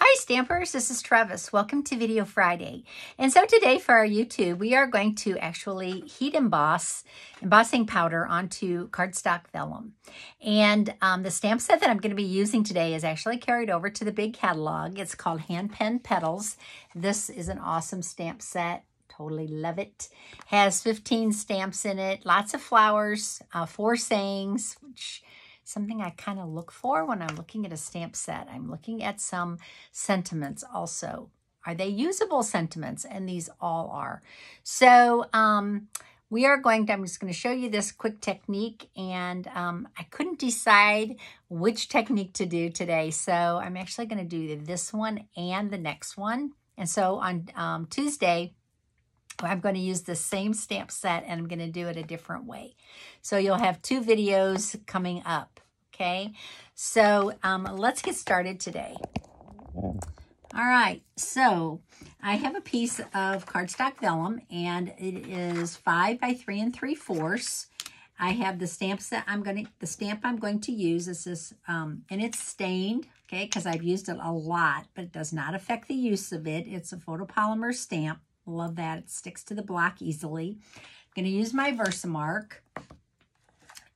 Hi Stampers, this is Trevis. Welcome to Video Friday. And so today for our YouTube, we are going to actually heat embossing powder onto cardstock vellum. And the stamp set that I'm going to be using today is actually carried over to the big catalog. It's called Hand Pen Petals. This is an awesome stamp set. Totally love it. Has 15 stamps in it, lots of flowers, 4 sayings, which something I kind of look for when I'm looking at a stamp set. I'm looking at some sentiments also. Are they usable sentiments? And these all are. So I'm just going to show you this quick technique, and I couldn't decide which technique to do today. So I'm actually going to do this one and the next one. And so on Tuesday, I'm going to use the same stamp set, and I'm going to do it a different way. So you'll have 2 videos coming up, okay? So let's get started today. All right, so I have a piece of cardstock vellum, and it is 5 by 3 3/4. I have the stamp set. The stamp I'm going to use is this, and it's stained, okay, because I've used it a lot, but it does not affect the use of it. It's a photopolymer stamp. Love that. It sticks to the block easily. I'm going to use my Versamark,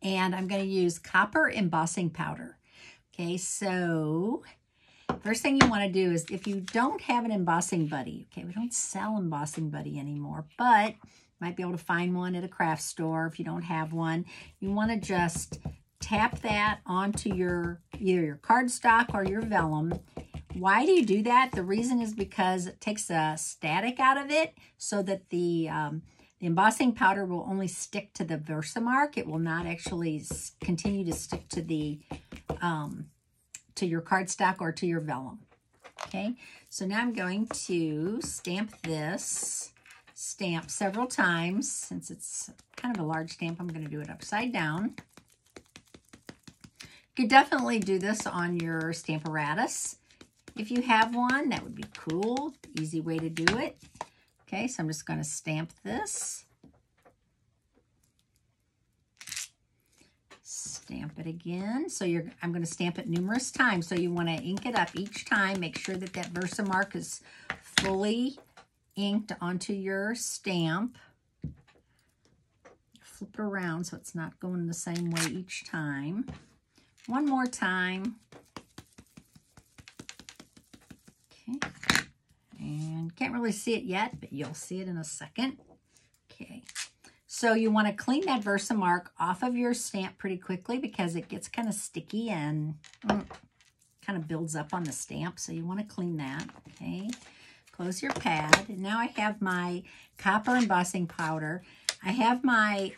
and I'm going to use copper embossing powder. Okay, so first thing you want to do is, if you don't have an embossing buddy, okay, we don't sell embossing buddy anymore, but you might be able to find one at a craft store. If you don't have one, you want to just tap that onto either your cardstock or your vellum. Why do you do that? The reason is because it takes the static out of it, so that the embossing powder will only stick to the Versamark. It will not actually continue to stick to the to your cardstock or to your vellum. Okay, so now I'm going to stamp this stamp several times. Since it's kind of a large stamp, I'm going to do it upside down. You could definitely do this on your Stamparatus. If you have one, that would be cool. Easy way to do it. Okay, so I'm just going to stamp this. Stamp it again. So I'm going to stamp it numerous times. So you want to ink it up each time. Make sure that that Versamark is fully inked onto your stamp. Flip it around so it's not going the same way each time. One more time. Okay, and can't really see it yet, but you'll see it in a second. Okay, so you want to clean that Versamark off of your stamp pretty quickly, because it gets kind of sticky and kind of builds up on the stamp, so you want to clean that. Okay, close your pad, and now I have my copper embossing powder. I have my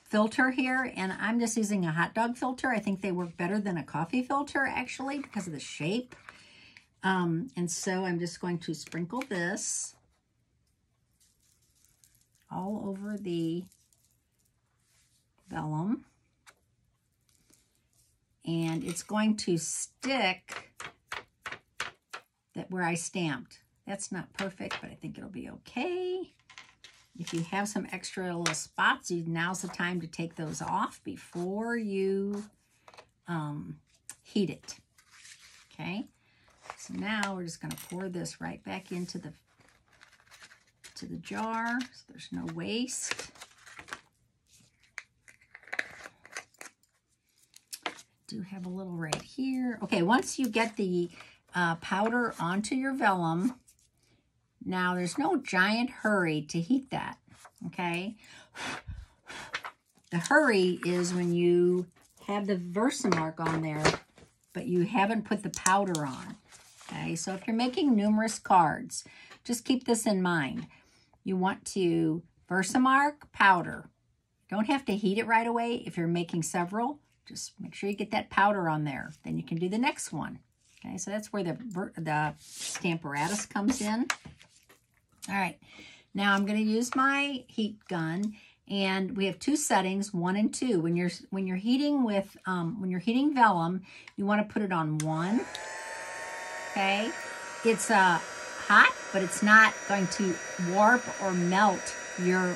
filter here, and I'm just using a hot dog filter. I think they work better than a coffee filter, actually, because of the shape. And so I'm just going to sprinkle this all over the vellum, and it's going to stick where I stamped. That's not perfect, but I think it'll be okay. If you have some extra little spots, now's the time to take those off before you heat it. Okay. So now we're just going to pour this right back into the jar, so there's no waste. Do have a little right here. Okay, once you get the powder onto your vellum, now there's no giant hurry to heat that, okay? The hurry is when you have the Versamark on there, but you haven't put the powder on. Okay, so if you're making numerous cards, just keep this in mind. You want to Versamark powder. You don't have to heat it right away. If you're making several, just make sure you get that powder on there. Then you can do the next one. Okay, so that's where the Stamparatus comes in. All right, now I'm going to use my heat gun, and we have 2 settings, 1 and 2. When you're heating vellum, you want to put it on 1. Okay, it's hot, but it's not going to warp or melt your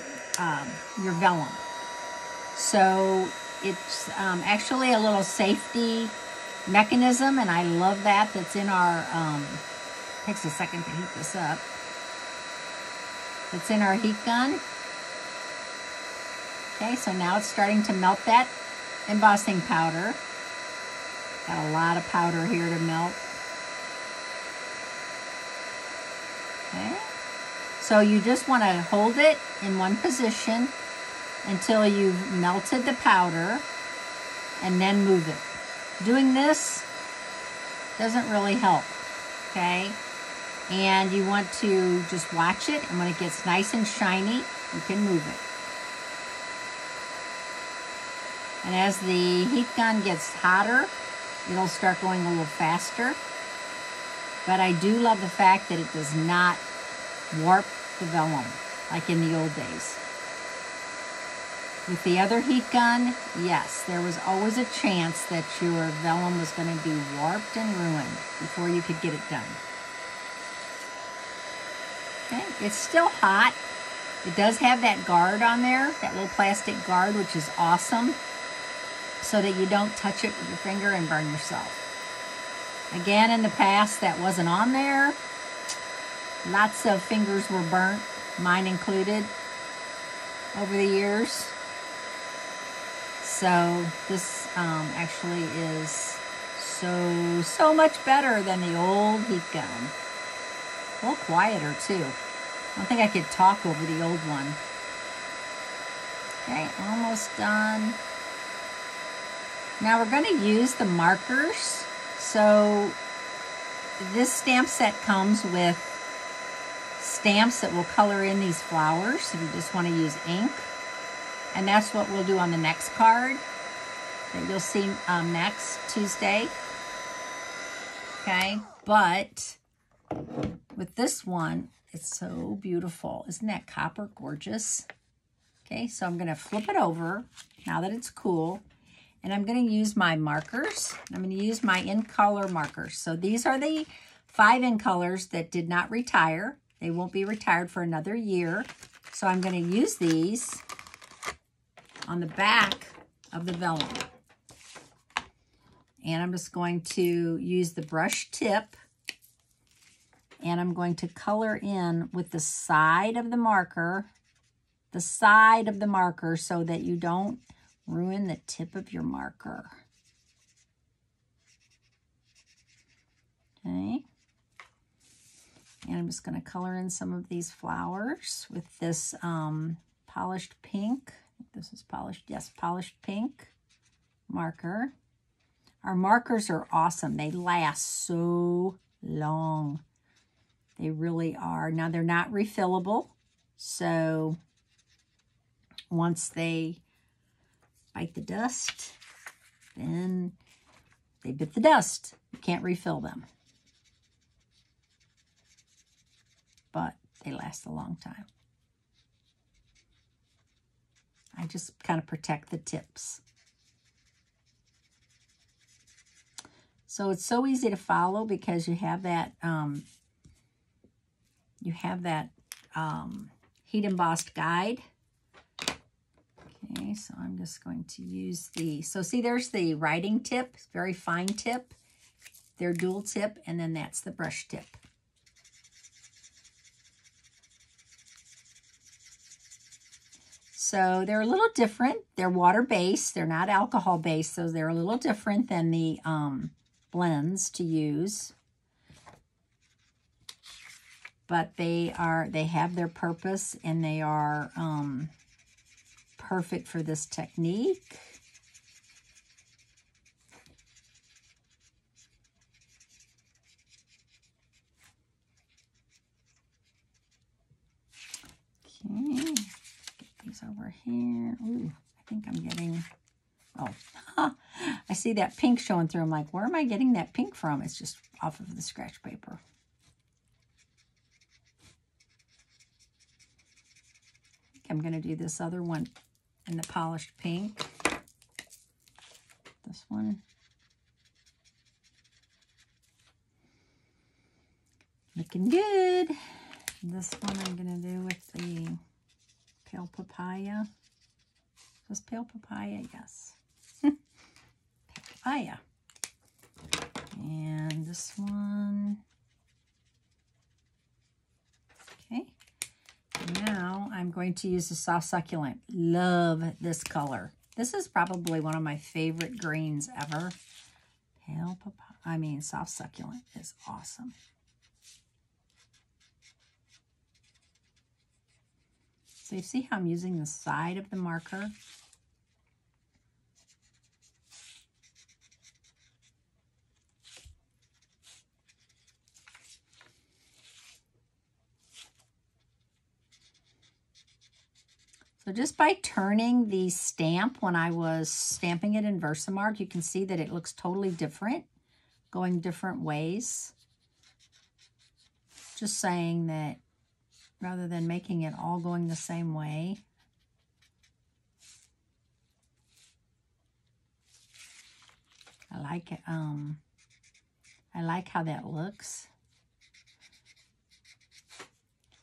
vellum. So it's actually a little safety mechanism, and I love that. That's in our takes a second to heat this up. It's in our heat gun. Okay, so now it's starting to melt that embossing powder. Got a lot of powder here to melt. Okay, so you just want to hold it in one position until you've melted the powder and then move it. Doing this doesn't really help, okay? And you want to just watch it, and when it gets nice and shiny, you can move it. And as the heat gun gets hotter, it'll start going a little faster. But I do love the fact that it does not warp the vellum like in the old days. With the other heat gun, yes, there was always a chance that your vellum was going to be warped and ruined before you could get it done. Okay, it's still hot. It does have that guard on there, that little plastic guard, which is awesome, so that you don't touch it with your finger and burn yourself. Again, in the past, that wasn't on there. Lots of fingers were burnt, mine included, over the years. So this actually is so much better than the old heat gun. A little quieter too. I don't think I could talk over the old one. Okay, almost done. Now we're going to use the markers. So this stamp set comes with stamps that will color in these flowers if you just want to use ink. And that's what we'll do on the next card that you'll see next Tuesday. Okay, but with this one, it's so beautiful. Isn't that copper gorgeous? Okay, so I'm going to flip it over now that it's cool. And I'm going to use my markers. I'm going to use my in-color markers. So these are the 5 in-colors that did not retire. They won't be retired for another year. So I'm going to use these on the back of the vellum. And I'm just going to use the brush tip, and I'm going to color in with the side of the marker, so that you don't ruin the tip of your marker. Okay. And I'm just going to color in some of these flowers with this polished pink. This is polished, yes, polished pink marker. Our markers are awesome. They last so long. They really are. Now, they're not refillable. So once they bite the dust, then they bit the dust. You can't refill them. But they last a long time. I just kind of protect the tips. So it's so easy to follow because you have that heat embossed guide. Okay, so I'm just going to use so see, there's the writing tip, very fine tip. They're dual tip, and then that's the brush tip. So they're a little different. They're water-based. They're not alcohol-based, so they're a little different than the blends to use. But they have their purpose, and they are perfect for this technique. Okay, get these over here. Ooh, I think I'm getting, I see that pink showing through. I'm like, where am I getting that pink from? It's just off of the scratch paper. I'm going to do this other one in the polished pink. This one. Looking good. This one I'm going to do with the pale papaya. Was pale papaya? Yes. Pale papaya. And this one. going to use the soft succulent. Love this color. This is probably one of my favorite greens ever. Soft succulent is awesome. So you see how I'm using the side of the marker? So just by turning the stamp when I was stamping it in Versamark, you can see that it looks totally different, going different ways. Just saying that rather than making it all going the same way. I like it. I like how that looks.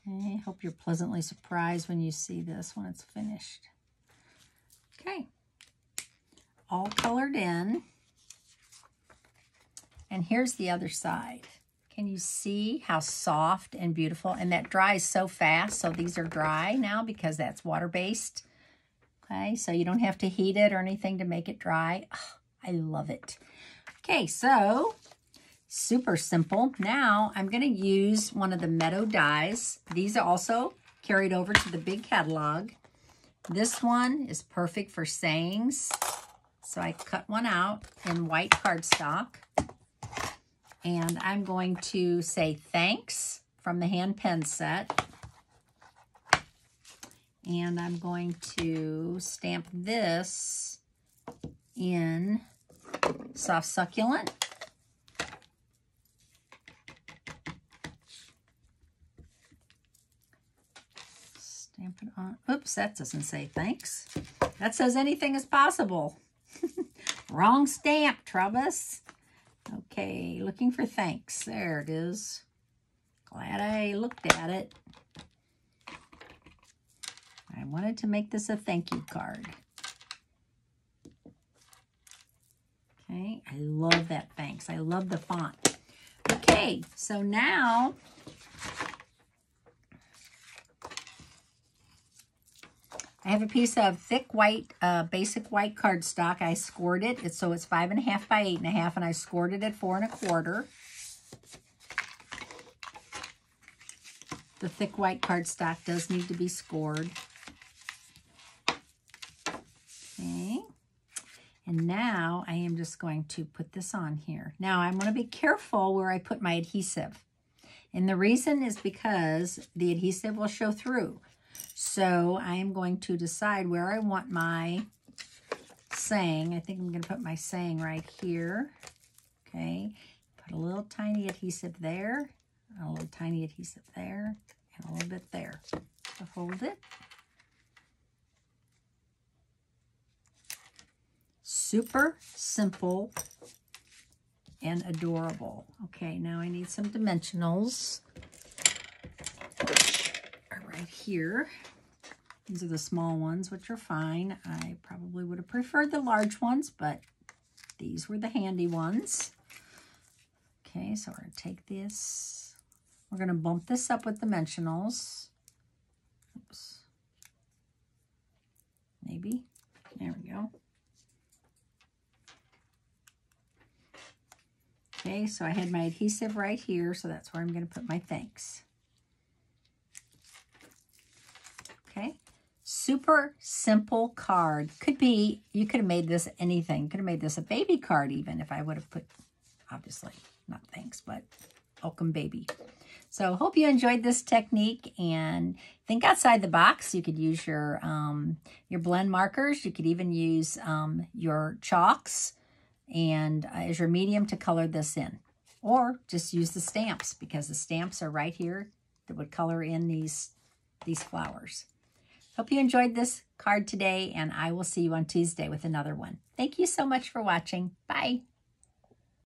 Okay, hope you're pleasantly surprised when you see this when it's finished. Okay, all colored in. And here's the other side. Can you see how soft and beautiful? And that dries so fast. So these are dry now because that's water-based. Okay, so you don't have to heat it or anything to make it dry. Oh, I love it. Okay, so super simple. Now I'm going to use one of the Meadow dies. These are also carried over to the big catalog. This one is perfect for sayings. So I cut one out in white cardstock. And I'm going to say thanks from the hand pen set. And I'm going to stamp this in soft succulent. Stamp it on. Oops, that doesn't say thanks. That says anything is possible. Wrong stamp, Trevis. Okay, looking for thanks. There it is. Glad I looked at it. I wanted to make this a thank you card. Okay, I love that thanks. I love the font. Okay, so now I have a piece of thick white, basic white cardstock. I scored it. So it's 5.5 by 8.5, and I scored it at 4 1/4. The thick white cardstock does need to be scored. Okay. And now I am just going to put this on here. Now I'm going to be careful where I put my adhesive. And the reason is because the adhesive will show through. So I am going to decide where I want my saying. I think I'm going to put my saying right here. Okay. Put a little tiny adhesive there, a little tiny adhesive there, and a little bit there. So hold it. Super simple and adorable. Okay, now I need some dimensionals. Are right here. These are the small ones, which are fine. I probably would have preferred the large ones, but these were the handy ones. Okay, so we're going to take this. We're going to bump this up with dimensionals. Oops. Maybe. There we go. Okay, so I had my adhesive right here, so that's where I'm going to put my thanks. Okay, super simple card. Could be, you could have made this anything. Could have made this a baby card even if I would have put, obviously, not thanks, but welcome baby. So hope you enjoyed this technique and think outside the box. You could use your blend markers. You could even use your chalks and as your medium to color this in. Or just use the stamps because the stamps are right here that would color in these flowers. Hope you enjoyed this card today, and I will see you on Tuesday with another one. Thank you so much for watching. Bye.